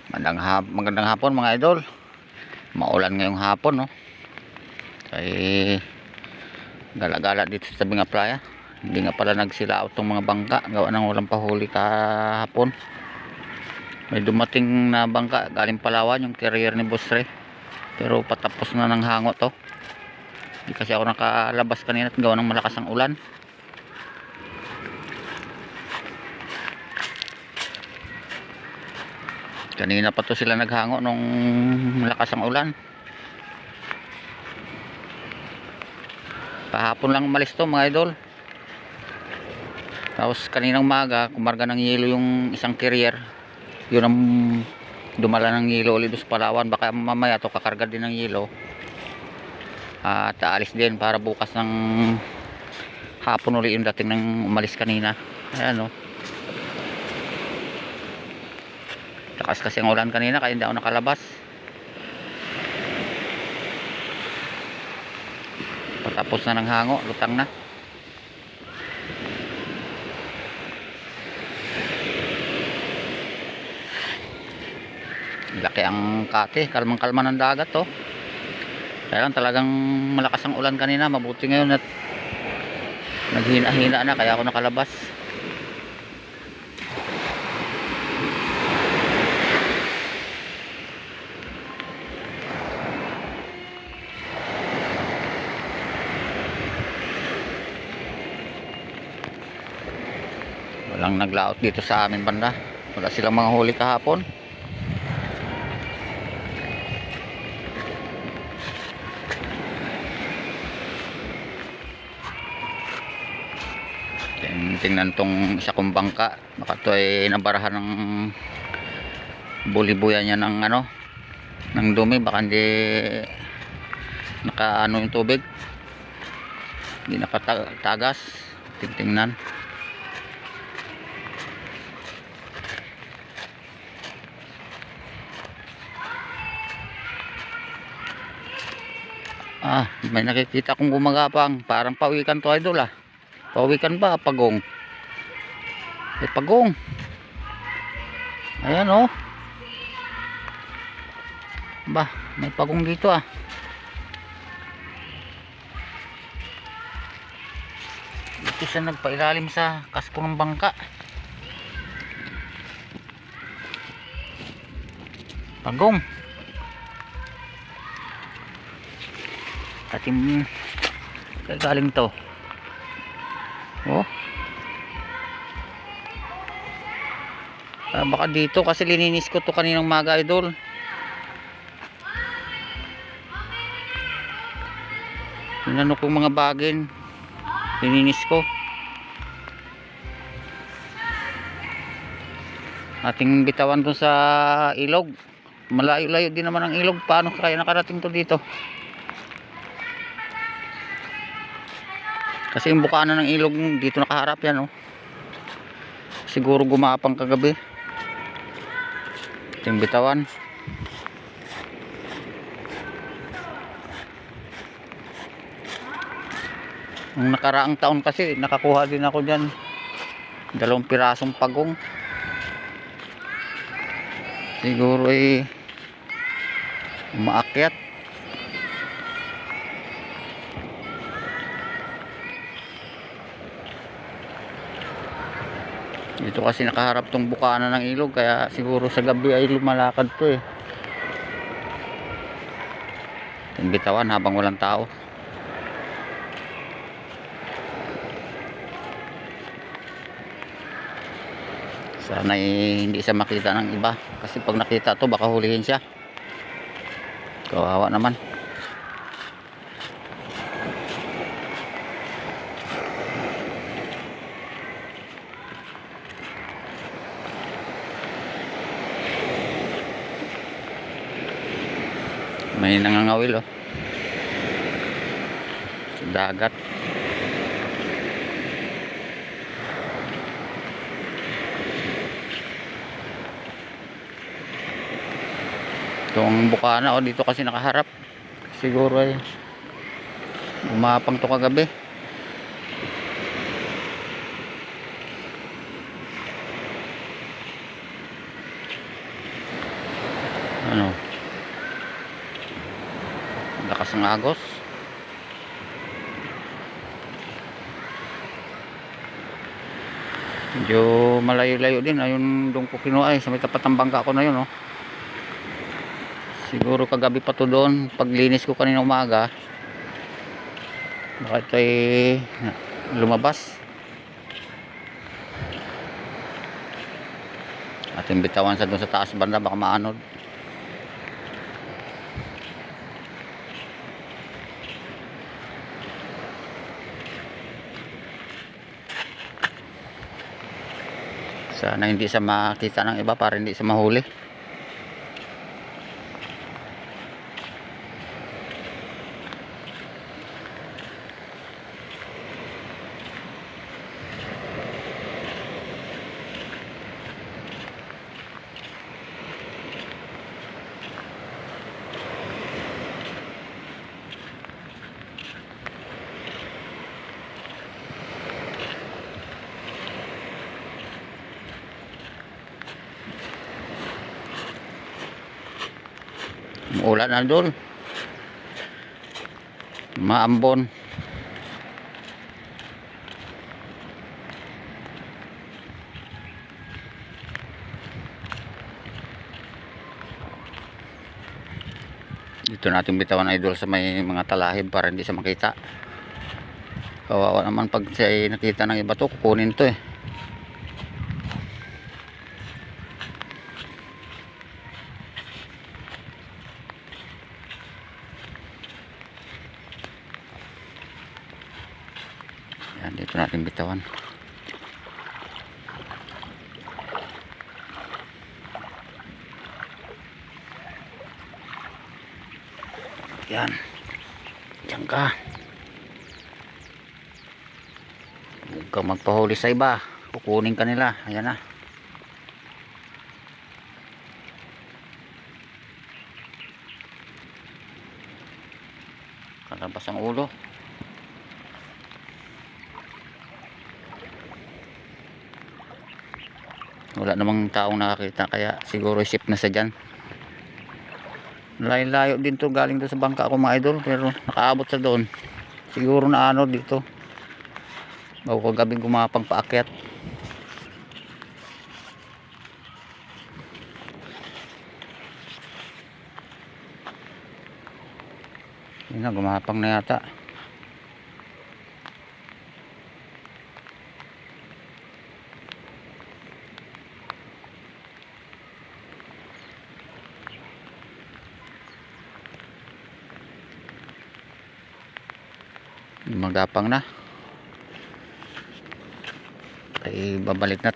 Magandang hapon mga idol. Maulan ngayong hapon, no? Ay gala-gala dito sa tabing playa. Hindi nga pala nagsilaot tong mga bangka, gawa ng walang pahuli kahapon. May dumating na bangka galing Palawan, yung carrier ni Boss Ray. Pero patapos na ng hango to. Hindi kasi ako nakalabas kanina at gawa ng malakas ang ulan. Kanina pa to sila naghango nung malakas ang ulan. Kahapon lang umalis to mga idol. Tapos kaninang umaga kumarga ng yelo yung isang carrier. Yun ang dumala ng yelo ulit sa Palawan. Baka mamaya to kakarga din ng yelo. At aalis din para bukas ng hapon ulit yung dating ng umalis kanina. Ayan, no? Lakas kasi ang ulan kanina kaya hindi ako nakalabas. Patapos na ng hango, lutang na. Laki ang kate, kalmang-kalma ng dagat to. Kaya lang talagang malakas ang ulan kanina, mabuti ngayon at naghina-hina na kaya ako nakalabas. Walang naglaot dito sa amin banda. Wala silang mga huli kahapon. Tingnan tong isa kong bangka, baka ito ay nabarahan ng bulibuyan niya ng ano, ng dumi, baka hindi naka ano yung tubig, hindi nakatagas. Tingnan. May nakikita kong gumagapang, parang pawikan to idol. Pawikan ba? Pagong. Pagong. Ayan, oh. Ba, may pagong dito Ito siya nagpailalim sa kasko ng bangka. Pagong. Ating galing to. Oh. Baka dito kasi lininis ko to kaninang umaga idol. Inano ko mga bagin. Lininis ko. Ating bitawan to sa ilog. Malayo-layo din naman ang ilog. Paano kaya nakarating to dito? Kasi yung bukana ng ilog dito nakaharap yan, oh. Siguro gumapang kagabi. Yung bitawan. Nung nakaraang taon kasi nakakuha din ako dyan 2 pirasong pagong. Siguro ay umaakyat. Dito kasi nakaharap tong bukana ng ilog, kaya siguro sa gabi ay lumalakad to Yung bitawan habang walang tao. Sana hindi siya makita ng iba, kasi pag nakita to baka hulihin siya. Kawawa naman. May nangangawil, sa dagat. Itong bukana dito kasi nakaharap. Siguro ay umapang to kagabi. Ano, lakas ng agos. Medyo malayo-layo din. Ayun doon ko kinuha sa may tapat ng bangka ko na yun, oh. Siguro kagabi pa to doon. Paglinis ko kanina umaga, baka ito ay lumabas. Ating bitawan sa doon sa taas banda, baka maanod. Sana hindi siya makita ng iba para hindi siya mahuli. Ulan na doon, maambon. Dito natin bitawan, idol, sa may mga talahib para hindi siya makita. Kawawa naman pag siya nakita ng iba to, kukunin to eh. Yan, dito natin bitawan. Yan, diyan ka. Huwag kang magpahuli sa iba, kukunin ka nila. Ayan na. Kalabas ang ulo. Wala namang taong nakakita, kaya siguro ship na sa dyan. Layo-layo din to, galing doon sa bangka ako, mga idol, pero nakaabot sa doon. Siguro na ano dito, bago kagabing gumapang paakyat. Yun na, gumapang na yata. Magapang na, ay babalik na,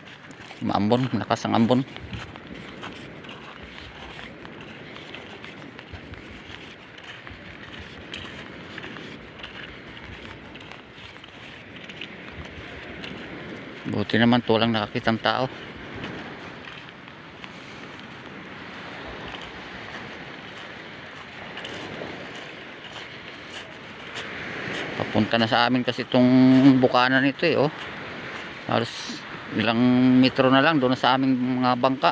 maambon, lakas ang ambon. Buti naman to lang nakakitang tao. Papunta na sa amin kasi itong bukanan nito eh, oh. Halos ilang metro na lang doon sa aming mga bangka.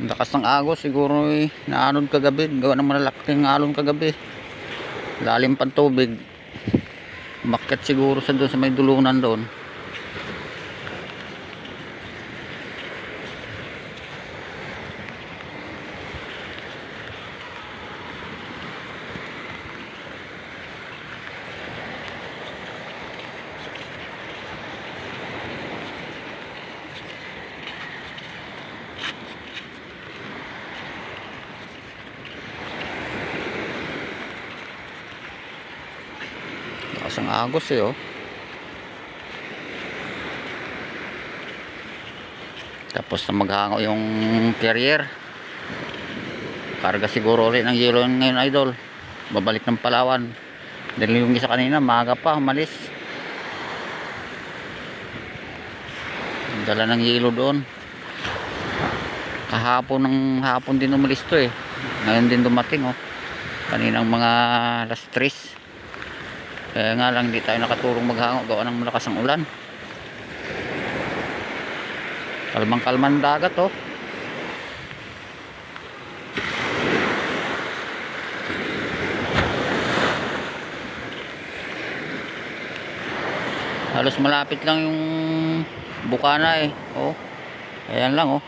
Ang lakas ng agos, siguro eh, naanod kagabi, gawa ng malalaking alon kagabi. Lalim pang tubig, umakyat siguro sa doon sa may dulunan doon. Lakas ng agos eh, oh. Tapos na maghango yung carrier, karga siguro ulit ng yelo ngayon, idol. Babalik ng Palawan. Dahil yung isa kanina maaga pa umalis, dala ng yelo doon. Kahapon ng hapon din umalis to eh, ngayon din dumating, oh. kaninang mga alas 3. Kaya nga lang hindi tayo nakaturong maghango gawa ng malakas ang ulan. Kalmang kalman dagat oh. Halos malapit lang yung bukana eh. Oh. Ayan lang oh.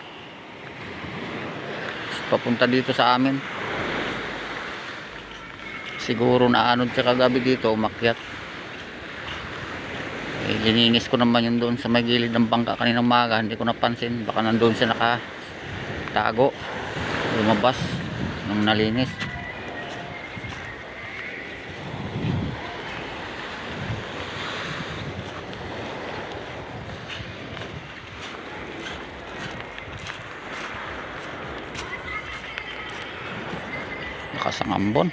Papunta dito sa amin. Siguro naanod siya kagabi dito, umakyat. Eh, lininis ko naman yun doon sa may gilid ng bangka kaninang umaga. Hindi ko napansin. Baka nandoon siya nakatago. Lumabas nung nalinis. Lakas ang ambon.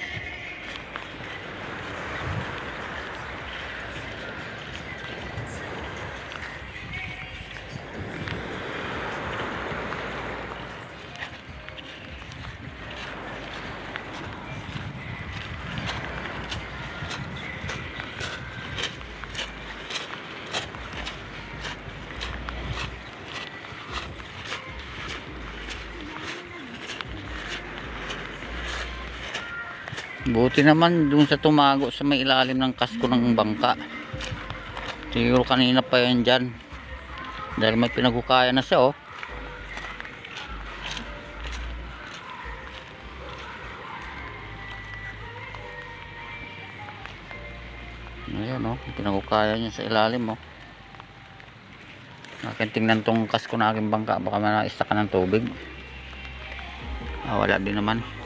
Buti naman dun sa tumago sa may ilalim ng kasko ng bangka. Siguro kanina pa yan dyan. Dahil may pinagukaya na siya oh. Ayan oh, pinagukaya niya sa ilalim oh. Akin tingnan tong kasko na aking bangka, baka manaista ka ng tubig. Wala din naman.